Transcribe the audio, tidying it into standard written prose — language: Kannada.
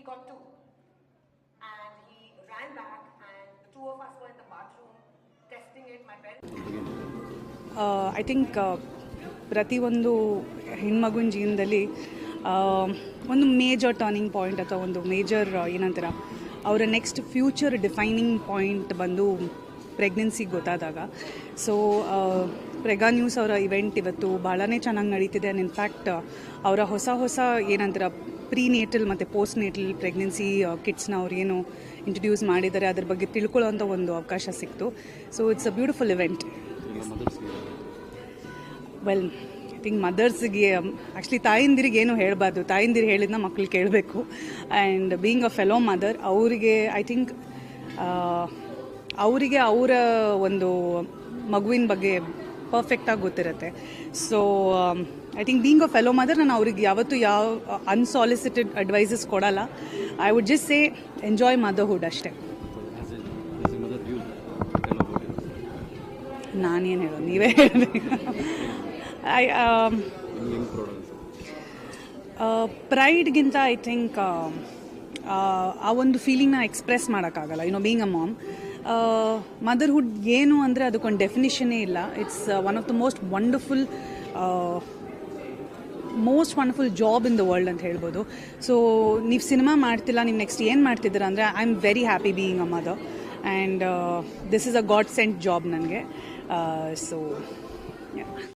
he got 2. And he ran back, and the two of us were in the bathroom testing it. My parents. I think ಪ್ರತಿಯೊಂದು ಹೆಣ್ಮಗುನ ಜೀವನದಲ್ಲಿ ಒಂದು ಮೇಜರ್ ಟರ್ನಿಂಗ್ ಪಾಯಿಂಟ್ ಅಥವಾ ಒಂದು ಮೇಜರ್ ಏನಂತೀರ ಅವರ ನೆಕ್ಸ್ಟ್ ಫ್ಯೂಚರ್ ಡಿಫೈನಿಂಗ್ ಪಾಯಿಂಟ್ ಬಂದು ಪ್ರೆಗ್ನೆನ್ಸಿಗೆ ಗೊತ್ತಾದಾಗ. ಸೊ ಪ್ರೆಗಾ ನ್ಯೂಸ್ ಅವರ ಇವೆಂಟ್ ಇವತ್ತು ಭಾಳನೇ ಚೆನ್ನಾಗಿ ನಡೀತಿದೆ. ಆ್ಯಂಡ್ ಇನ್ಫ್ಯಾಕ್ಟ್ ಅವರ ಹೊಸ ಏನಂತೀರ ಪ್ರೀನೇಟಲ್ ಮತ್ತು ಪೋಸ್ಟ್ ನೇಟಲ್ ಪ್ರೆಗ್ನೆನ್ಸಿ ಕಿಟ್ಸ್ನ ಅವ್ರು ಏನು ಇಂಟ್ರಡ್ಯೂಸ್ ಮಾಡಿದ್ದಾರೆ ಅದ್ರ ಬಗ್ಗೆ ತಿಳ್ಕೊಳ್ಳೋಂಥ ಒಂದು ಅವಕಾಶ ಸಿಕ್ತು. So it's a beautiful event. Well, I think ಮದರ್ಸ್ಗೆ ಆ್ಯಕ್ಚುಲಿ ತಾಯಿಂದಿರಿಗೆ ಏನು ಹೇಳಬಾರ್ದು, ತಾಯಿಂದಿರು ಹೇಳಿದ್ನ ಮಕ್ಕಳು ಕೇಳಬೇಕು. And being a fellow mother, ಅವರಿಗೆ ಐ ಥಿಂಕ್ ಅವರಿಗೆ ಅವರ ಒಂದು ಮಗುವಿನ ಬಗ್ಗೆ ಪರ್ಫೆಕ್ಟಾಗಿ ಗೊತ್ತಿರುತ್ತೆ. So I think being a fellow mother, ನಾನು ಅವ್ರಿಗೆ ಯಾವತ್ತೂ ಯಾವ ಅನ್ಸಾಲಿಸಿಟೆಡ್ ಅಡ್ವೈಸಸ್ ಕೊಡಲ್ಲ. I would just say enjoy motherhood ಅಷ್ಟೇ. ನಾನೇನು ಹೇಳೋದು, ನೀವೇ ಹೇಳಬೇಕು. ಪ್ರೈಡ್ಗಿಂತ ಐ ಥಿಂಕ್ ಆ ಒಂದು ಫೀಲಿಂಗ್ನ ಎಕ್ಸ್ಪ್ರೆಸ್ ಮಾಡೋಕ್ಕಾಗಲ್ಲ. ಬೀಯಿಂಗ್ ಅ ಮಾಮ್, ಮದರ್ಹುಡ್ ಏನು ಅಂದರೆ ಅದಕ್ಕೊಂದು ಡೆಫಿನಿಷನ್ನೇ ಇಲ್ಲ. It's one of the most wonderful job in the world ಅಂತ ಹೇಳ್ಬೋದು. ಸೊ ನೀವು ಸಿನಿಮಾ ಮಾಡ್ತಿಲ್ಲ, ನೀವು ನೆಕ್ಸ್ಟ್ ಏನು ಮಾಡ್ತಿದ್ದೀರಾ ಅಂದರೆ I am very happy being a mother. And this is a God sent job ನನಗೆ. ಸೊ